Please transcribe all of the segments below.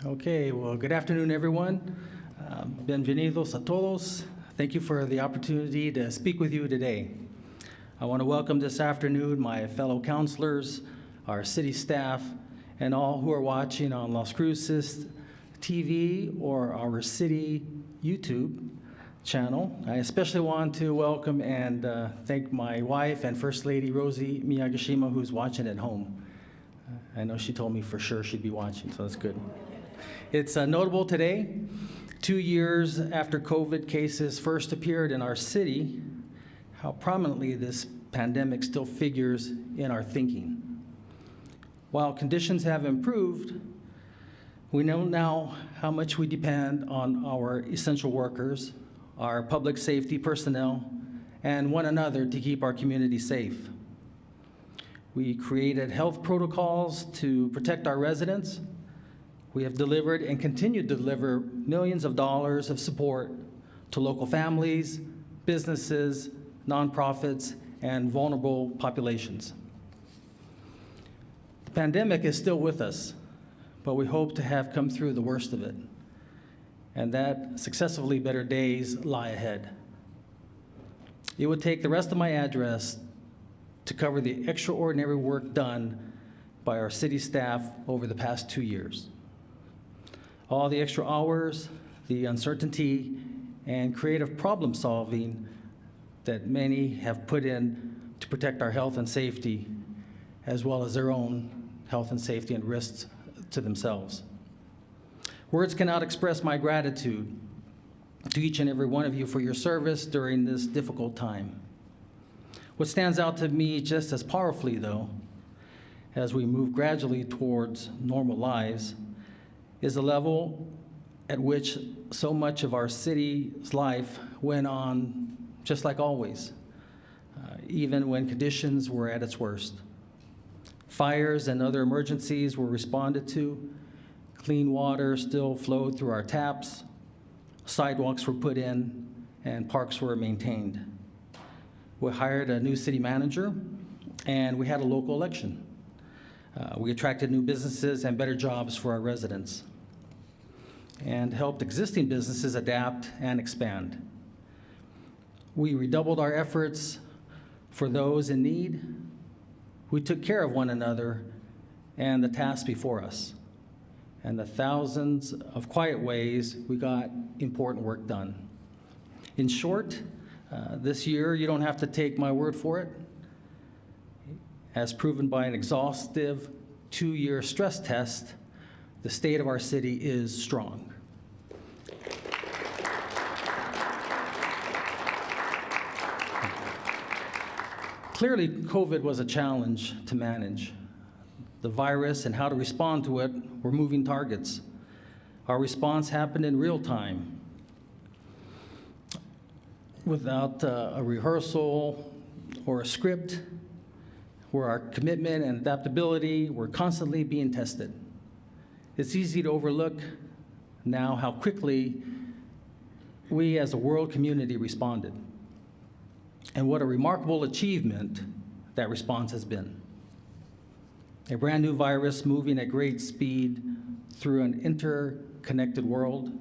Okay, well, good afternoon, everyone. Bienvenidos a todos. Thank you for the opportunity to speak with you today. I want to welcome this afternoon my fellow counselors, our city staff, and all who are watching on Las Cruces TV or our city YouTube channel. I especially want to welcome and thank my wife and First Lady Rosie Miyagishima, who's watching at home. I know she told me for sure she'd be watching, so that's good. It's notable today, 2 years after COVID cases first appeared in our city, how prominently this pandemic still figures in our thinking. While conditions have improved, we know now how much we depend on our essential workers, our public safety personnel, and one another to keep our community safe. We created health protocols to protect our residents. We have delivered and continue to deliver millions of dollars of support to local families, businesses, nonprofits, and vulnerable populations. The pandemic is still with us, but we hope to have come through the worst of it, and that successively better days lie ahead. It would take the rest of my address to cover the extraordinary work done by our city staff over the past 2 years. All the extra hours, the uncertainty, and creative problem solving that many have put in to protect our health and safety, as well as their own health and safety and risks to themselves. Words cannot express my gratitude to each and every one of you for your service during this difficult time. What stands out to me just as powerfully, though, as we move gradually towards normal lives, is the level at which so much of our city's life went on just like always, even when conditions were at its worst. Fires and other emergencies were responded to, clean water still flowed through our taps, sidewalks were put in, and parks were maintained. We hired a new city manager, and we had a local election. We attracted new businesses and better jobs for our residents, and helped existing businesses adapt and expand. We redoubled our efforts for those in need. We took care of one another and the tasks before us, and the thousands of quiet ways we got important work done. In short, this year, you don't have to take my word for it. As proven by an exhaustive 2-year stress test, the state of our city is strong. Clearly, COVID was a challenge to manage. The virus and how to respond to it were moving targets. Our response happened in real time, without a rehearsal or a script, where our commitment and adaptability were constantly being tested. It's easy to overlook now how quickly we as a world community responded, and what a remarkable achievement that response has been. A brand new virus moving at great speed through an interconnected world,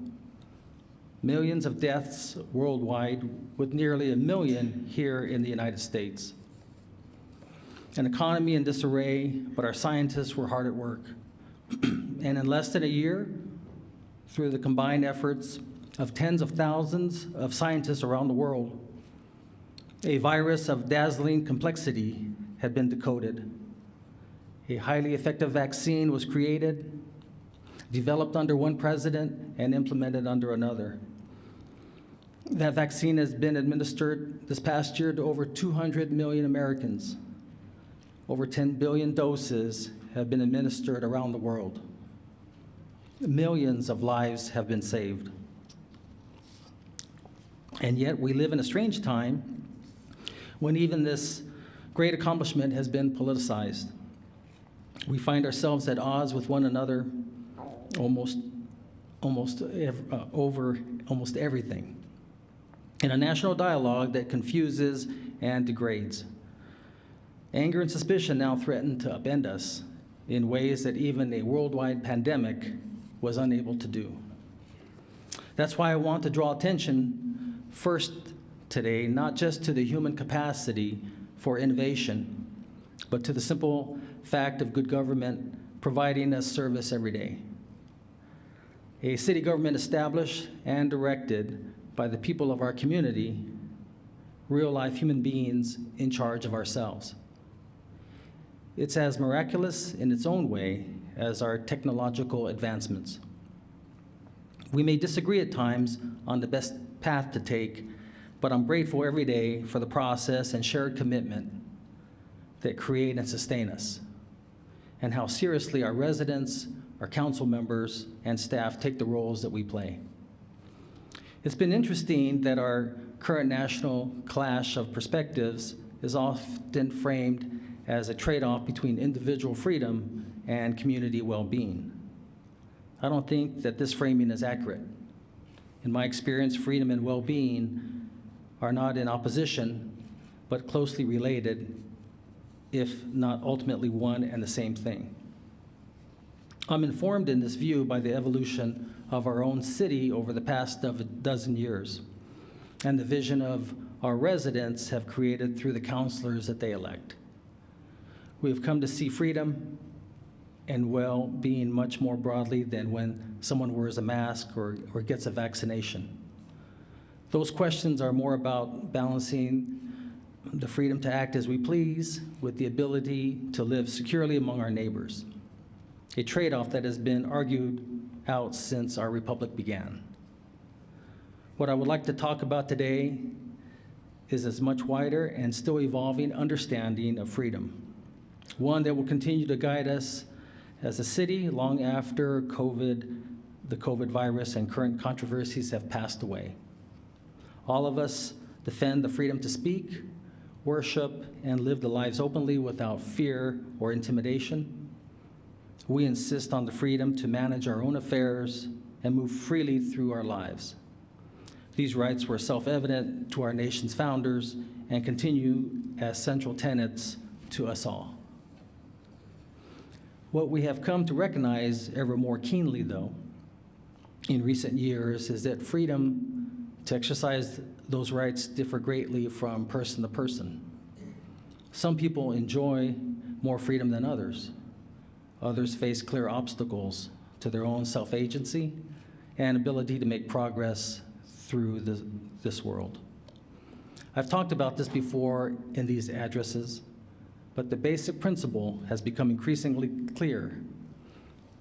millions of deaths worldwide, with nearly 1 million here in the United States. An economy in disarray, but our scientists were hard at work. And in less than a year, through the combined efforts of tens of thousands of scientists around the world, a virus of dazzling complexity had been decoded. A highly effective vaccine was created, developed under one president, and implemented under another. That vaccine has been administered this past year to over 200 million Americans. Over 10 billion doses have been administered around the world. Millions of lives have been saved. And yet we live in a strange time when even this great accomplishment has been politicized. We find ourselves at odds with one another over almost everything, in a national dialogue that confuses and degrades. Anger and suspicion now threaten to upend us in ways that even a worldwide pandemic was unable to do. That's why I want to draw attention first today, not just to the human capacity for innovation, but to the simple fact of good government providing us service every day. A city government established and directed by the people of our community, real-life human beings in charge of ourselves. It's as miraculous in its own way as our technological advancements. We may disagree at times on the best path to take, but I'm grateful every day for the process and shared commitment that create and sustain us, and how seriously our residents, our council members, and staff take the roles that we play. It's been interesting that our current national clash of perspectives is often framed as a trade-off between individual freedom and community well-being. I don't think that this framing is accurate. In my experience, freedom and well-being are not in opposition, but closely related, if not ultimately one and the same thing. I'm informed in this view by the evolution of our own city over the past dozen years, and the vision of our residents have created through the counselors that they elect. We have come to see freedom and well-being much more broadly than when someone wears a mask or gets a vaccination. Those questions are more about balancing the freedom to act as we please with the ability to live securely among our neighbors, a trade-off that has been argued out since our republic began. What I would like to talk about today is a much wider and still evolving understanding of freedom, one that will continue to guide us as a city long after the COVID virus and current controversies have passed away. All of us defend the freedom to speak, worship, and live the lives openly without fear or intimidation. We insist on the freedom to manage our own affairs and move freely through our lives. These rights were self-evident to our nation's founders and continue as central tenets to us all. What we have come to recognize ever more keenly, though, in recent years is that freedom to exercise those rights differ greatly from person to person. Some people enjoy more freedom than others. Others face clear obstacles to their own self-agency and ability to make progress through this world. I've talked about this before in these addresses, but the basic principle has become increasingly clear.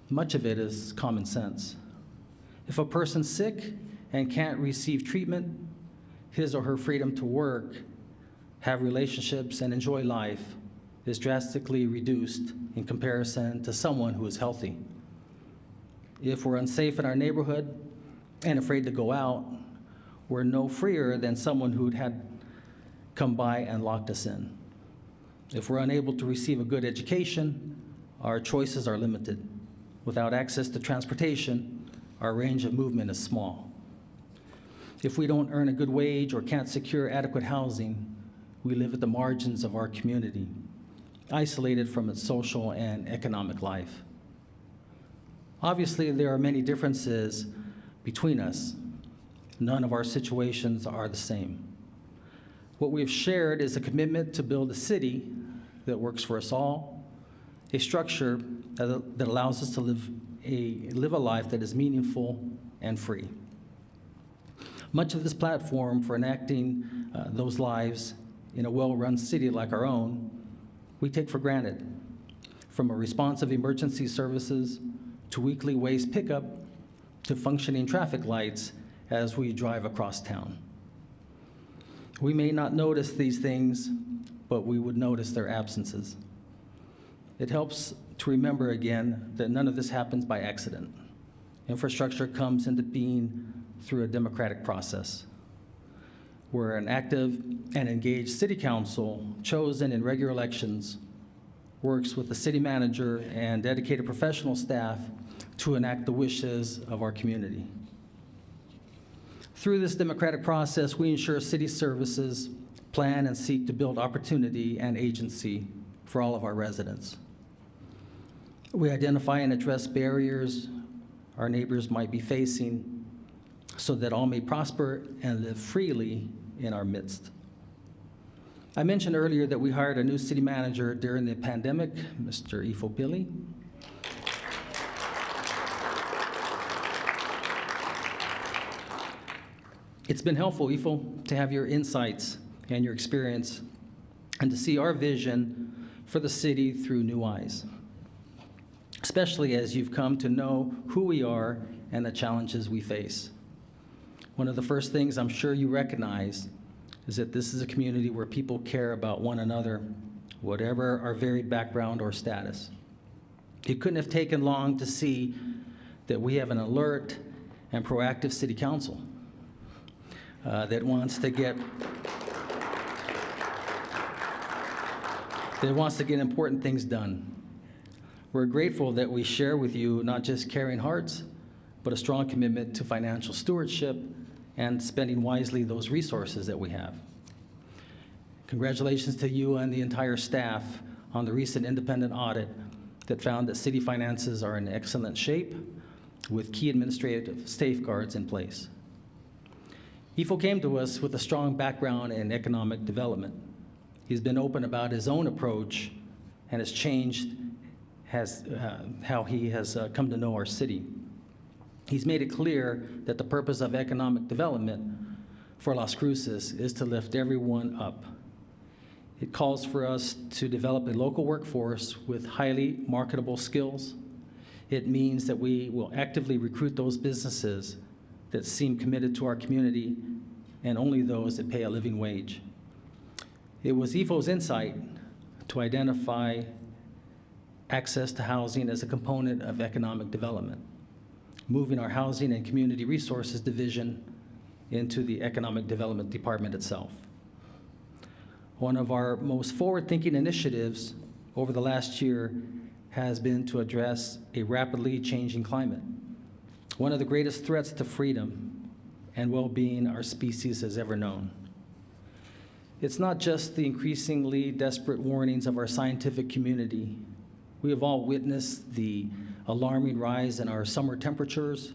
Much of it is common sense. If a person's sick and can't receive treatment, his or her freedom to work, have relationships, and enjoy life is drastically reduced in comparison to someone who is healthy. If we're unsafe in our neighborhood and afraid to go out, we're no freer than someone who'd had come by and locked us in. If we're unable to receive a good education, our choices are limited. Without access to transportation, our range of movement is small. If we don't earn a good wage or can't secure adequate housing, we live at the margins of our community, isolated from its social and economic life. Obviously, there are many differences between us. None of our situations are the same. What we have shared is a commitment to build a city that works for us all, a structure that allows us to live a life that is meaningful and free. Much of this platform for enacting those lives in a well-run city like our own, we take for granted, from a responsive emergency services to weekly waste pickup to functioning traffic lights as we drive across town. We may not notice these things, but we would notice their absences. It helps to remember again that none of this happens by accident. Infrastructure comes into being through a democratic process, where an active and engaged city council, chosen in regular elections, works with the city manager and dedicated professional staff to enact the wishes of our community. Through this democratic process, we ensure city services plan and seek to build opportunity and agency for all of our residents. We identify and address barriers our neighbors might be facing, so that all may prosper and live freely in our midst. I mentioned earlier that we hired a new city manager during the pandemic, Mr. Ifo Billy. It's been helpful, Ifo, to have your insights and your experience and to see our vision for the city through new eyes, especially as you've come to know who we are and the challenges we face. One of the first things I'm sure you recognize is that this is a community where people care about one another, whatever our varied background or status. It couldn't have taken long to see that we have an alert and proactive city council that wants to get important things done. We're grateful that we share with you not just caring hearts, but a strong commitment to financial stewardship and spending wisely those resources that we have. Congratulations to you and the entire staff on the recent independent audit that found that city finances are in excellent shape with key administrative safeguards in place. Ifo came to us with a strong background in economic development. He's been open about his own approach and has changed how he has come to know our city. He's made it clear that the purpose of economic development for Las Cruces is to lift everyone up. It calls for us to develop a local workforce with highly marketable skills. It means that we will actively recruit those businesses that seem committed to our community and only those that pay a living wage. It was Ifo's insight to identify access to housing as a component of economic development, moving our Housing and Community Resources Division into the Economic Development Department itself. One of our most forward-thinking initiatives over the last year has been to address a rapidly changing climate, one of the greatest threats to freedom and well-being our species has ever known. It's not just the increasingly desperate warnings of our scientific community. We have all witnessed the alarming rise in our summer temperatures,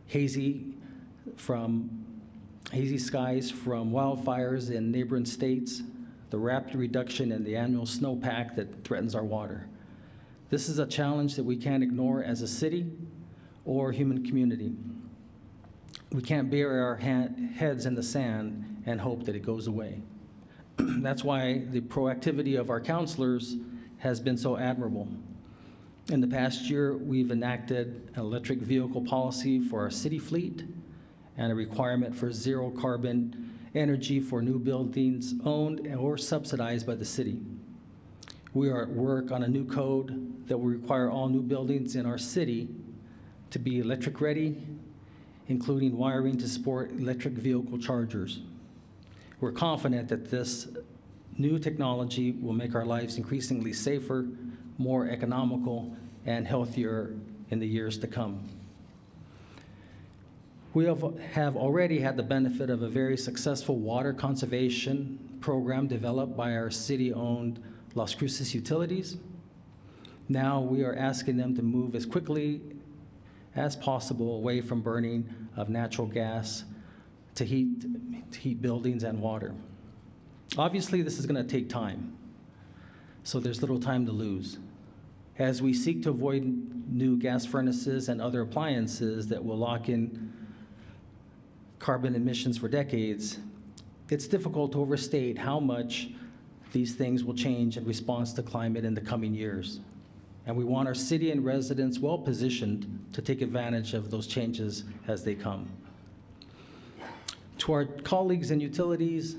hazy skies from wildfires in neighboring states, the rapid reduction in the annual snowpack that threatens our water. This is a challenge that we can't ignore as a city or human community. We can't bury our heads in the sand and hope that it goes away. That's why the proactivity of our counselors has been so admirable. In the past year, we've enacted an electric vehicle policy for our city fleet and a requirement for zero carbon energy for new buildings owned or subsidized by the city. We are at work on a new code that will require all new buildings in our city to be electric ready, including wiring to support electric vehicle chargers. We're confident that this new technology will make our lives increasingly safer, more economical, and healthier in the years to come. We have already had the benefit of a very successful water conservation program developed by our city-owned Las Cruces Utilities. Now we are asking them to move as quickly as possible away from burning of natural gas to heat buildings and water. Obviously, this is going to take time, so there's little time to lose. As we seek to avoid new gas furnaces and other appliances that will lock in carbon emissions for decades, it's difficult to overstate how much these things will change in response to climate in the coming years. And we want our city and residents well-positioned to take advantage of those changes as they come. To our colleagues in utilities,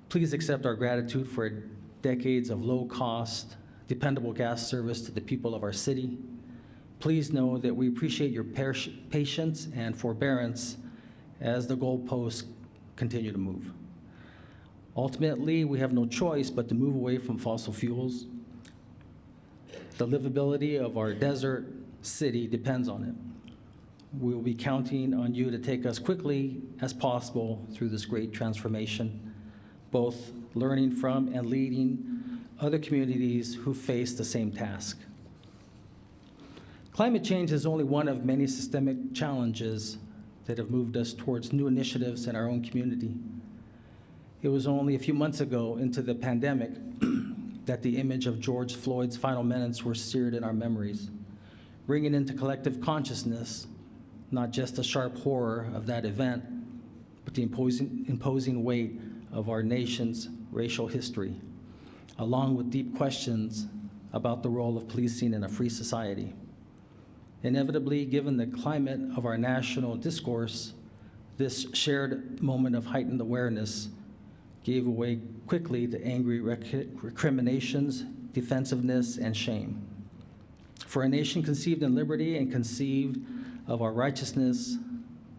please accept our gratitude for decades of low-cost, dependable gas service to the people of our city. Please know that we appreciate your patience and forbearance as the goalposts continue to move. Ultimately, we have no choice but to move away from fossil fuels. The livability of our desert city depends on it. We will be counting on you to take us quickly as possible through this great transformation, both learning from and leading other communities who face the same task. Climate change is only one of many systemic challenges that have moved us towards new initiatives in our own community. It was only a few months ago into the pandemic that the image of George Floyd's final minutes were seared in our memories, bringing into collective consciousness not just the sharp horror of that event, but the imposing weight of our nation's racial history, along with deep questions about the role of policing in a free society. Inevitably, given the climate of our national discourse, this shared moment of heightened awareness gave way quickly to angry recriminations, defensiveness, and shame. For a nation conceived in liberty and conceived of our righteousness,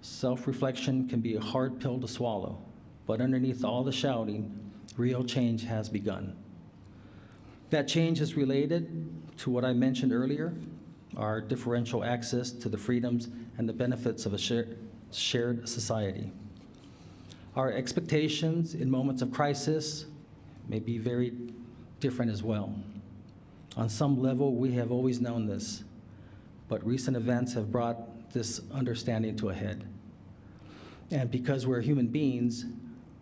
self-reflection can be a hard pill to swallow, but underneath all the shouting, real change has begun. That change is related to what I mentioned earlier, our differential access to the freedoms and the benefits of a shared society. Our expectations in moments of crisis may be very different as well. On some level, we have always known this, but recent events have brought this understanding to a head. And because we're human beings,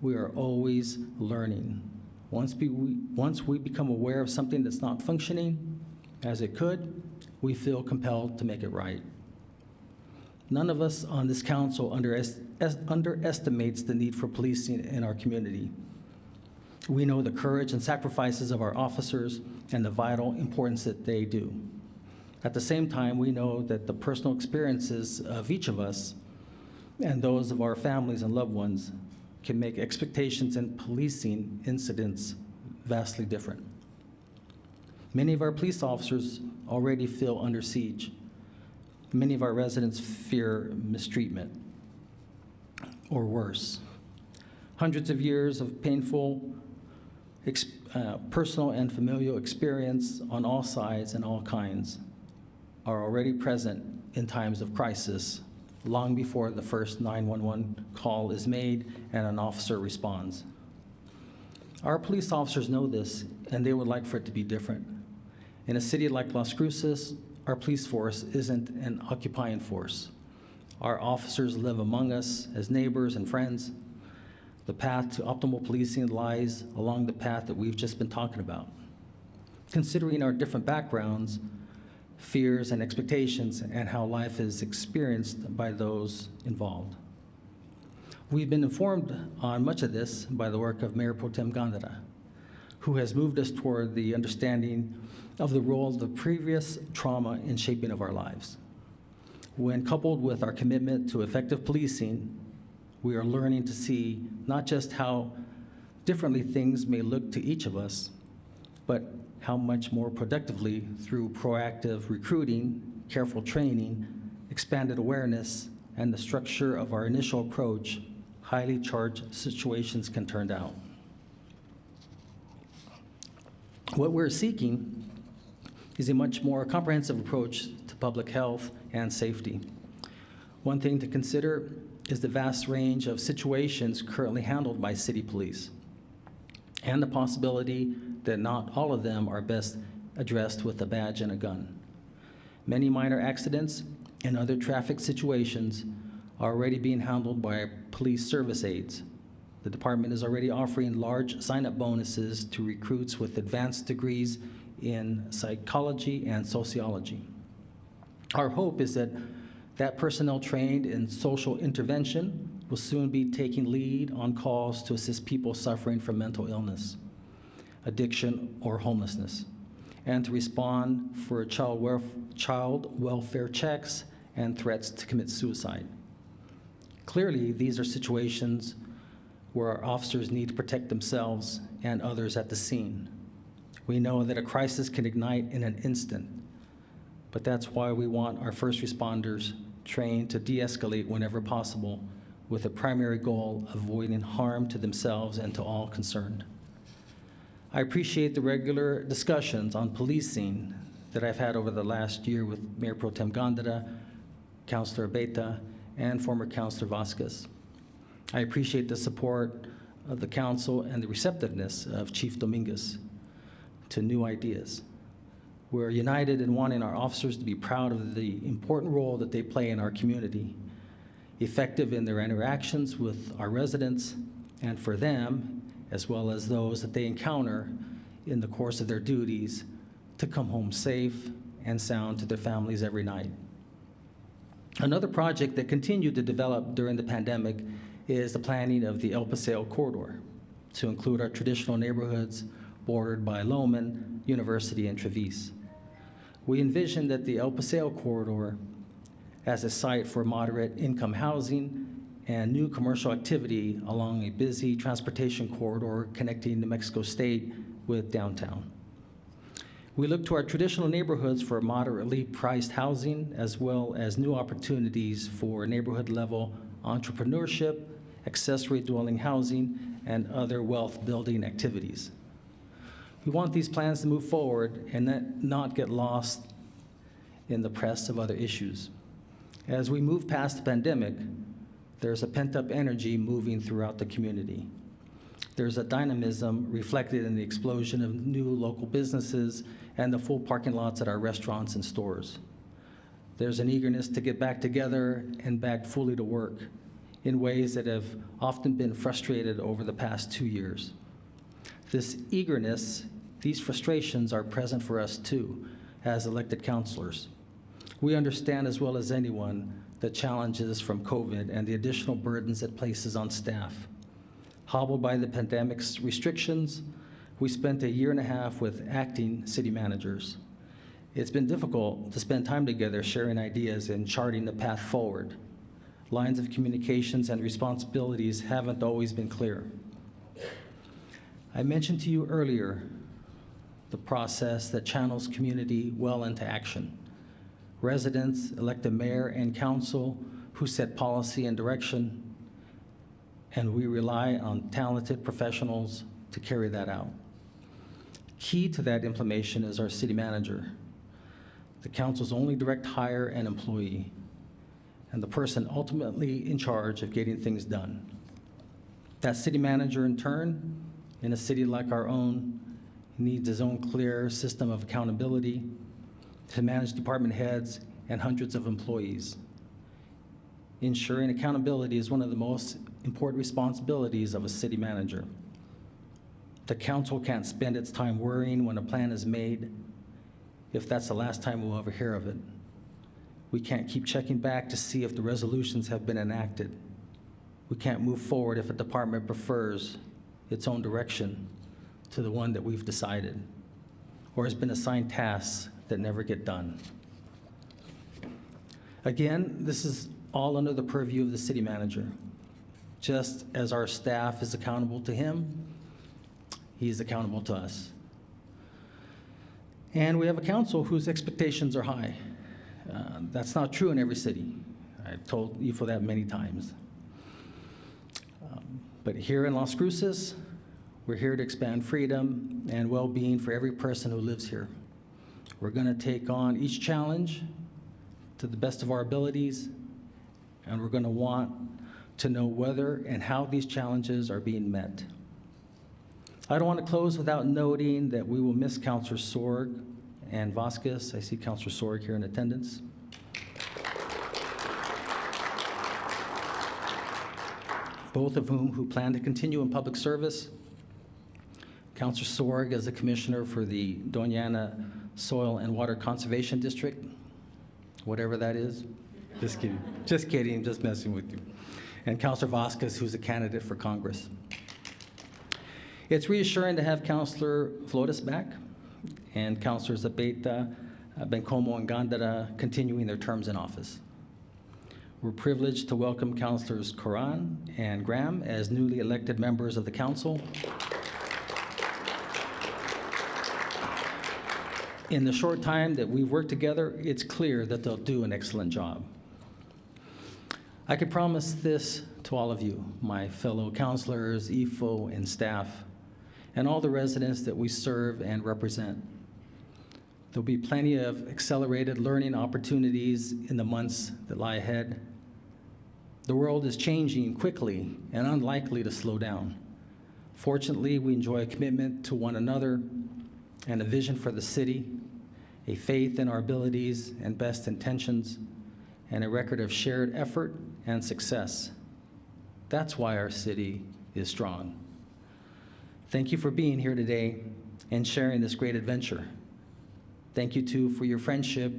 we are always learning. Once we become aware of something that's not functioning as it could, we feel compelled to make it right. None of us on this council underestimates the need for policing in our community. We know the courage and sacrifices of our officers and the vital importance that they do. At the same time, we know that the personal experiences of each of us and those of our families and loved ones can make expectations in policing incidents vastly different. Many of our police officers already feel under siege. Many of our residents fear mistreatment, or worse. Hundreds of years of painful personal and familial experience on all sides and all kinds are already present in times of crisis, long before the first 911 call is made and an officer responds. Our police officers know this, and they would like for it to be different. In a city like Las Cruces, our police force isn't an occupying force. Our officers live among us as neighbors and friends. The path to optimal policing lies along the path that we've just been talking about. Considering our different backgrounds, fears, and expectations, and how life is experienced by those involved. We've been informed on much of this by the work of Mayor Pro Tem Gandara, who has moved us toward the understanding of the role of the previous trauma in shaping of our lives. When coupled with our commitment to effective policing, we are learning to see not just how differently things may look to each of us, but how much more productively through proactive recruiting, careful training, expanded awareness, and the structure of our initial approach, highly charged situations can turn out. What we're seeking is a much more comprehensive approach to public health and safety. One thing to consider is the vast range of situations currently handled by city police, and the possibility that not all of them are best addressed with a badge and a gun. Many minor accidents and other traffic situations are already being handled by police service aides. The department is already offering large sign-up bonuses to recruits with advanced degrees in psychology and sociology. Our hope is that personnel trained in social intervention will soon be taking lead on calls to assist people suffering from mental illness, addiction, or homelessness, and to respond for child welfare checks and threats to commit suicide. Clearly, these are situations where our officers need to protect themselves and others at the scene. We know that a crisis can ignite in an instant, but that's why we want our first responders trained to de-escalate whenever possible, with a primary goal of avoiding harm to themselves and to all concerned. I appreciate the regular discussions on policing that I've had over the last year with Mayor Pro Tem Gandara, Councilor Beta, and former Councilor Vasquez. I appreciate the support of the council and the receptiveness of Chief Dominguez to new ideas. We're united in wanting our officers to be proud of the important role that they play in our community, effective in their interactions with our residents, and for them, as well as those that they encounter in the course of their duties, to come home safe and sound to their families every night. Another project that continued to develop during the pandemic is the planning of the El Paseo Corridor, to include our traditional neighborhoods bordered by Lowman, University, and Treviso. We envision that the El Paseo Corridor as a site for moderate income housing and new commercial activity along a busy transportation corridor connecting New Mexico State with downtown. We look to our traditional neighborhoods for moderately priced housing, as well as new opportunities for neighborhood-level entrepreneurship, accessory dwelling housing, and other wealth-building activities. We want these plans to move forward and not get lost in the press of other issues. As we move past the pandemic, there's a pent-up energy moving throughout the community. There's a dynamism reflected in the explosion of new local businesses and the full parking lots at our restaurants and stores. There's an eagerness to get back together and back fully to work in ways that have often been frustrated over the past 2 years. This eagerness, these frustrations are present for us too, as elected councilors. We understand as well as anyone the challenges from COVID and the additional burdens it places on staff. Hobbled by the pandemic's restrictions, we spent a year and a half with acting city managers. It's been difficult to spend time together sharing ideas and charting the path forward. Lines of communications and responsibilities haven't always been clear. I mentioned to you earlier the process that channels community well into action. Residents elect a mayor and council who set policy and direction, and we rely on talented professionals to carry that out. Key to that implementation is our city manager, the council's only direct hire and employee, and the person ultimately in charge of getting things done. That city manager, in turn, in a city like our own, needs his own clear system of accountability to manage department heads and hundreds of employees. Ensuring accountability is one of the most important responsibilities of a city manager. The council can't spend its time worrying when a plan is made if that's the last time we'll ever hear of it. We can't keep checking back to see if the resolutions have been enacted. We can't move forward if a department prefers its own direction to the one that we've decided, or has been assigned tasks that never get done. Again, this is all under the purview of the city manager. Just as our staff is accountable to him, he's accountable to us. And we have a council whose expectations are high. That's not true in every city. I've told you for that many times. But here in Las Cruces, we're here to expand freedom and well-being for every person who lives here. We're going to take on each challenge to the best of our abilities, and we're going to want to know whether and how these challenges are being met. I don't want to close without noting that we will miss Councilor Sorg and Vasquez. I see Councilor Sorg here in attendance. Both of who plan to continue in public service. Councilor Sorg is a commissioner for the Doña Ana Soil and Water Conservation District, whatever that is. Just kidding, just messing with you. And Councilor Vasquez, who's a candidate for Congress. It's reassuring to have Councilor Flores back and Councilors Zapeta, Bencomo, and Gandara continuing their terms in office. We're privileged to welcome Councilors Coran and Graham as newly elected members of the council. In the short time that we've worked together, it's clear that they'll do an excellent job. I can promise this to all of you, my fellow councilors, EFO, and staff, and all the residents that we serve and represent. There'll be plenty of accelerated learning opportunities in the months that lie ahead. The world is changing quickly and unlikely to slow down. Fortunately, we enjoy a commitment to one another and a vision for the city, a faith in our abilities and best intentions, and a record of shared effort and success. That's why our city is strong. Thank you for being here today and sharing this great adventure. Thank you, too, for your friendship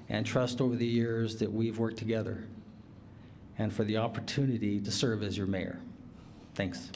and trust over the years that we've worked together, and for the opportunity to serve as your mayor. Thanks.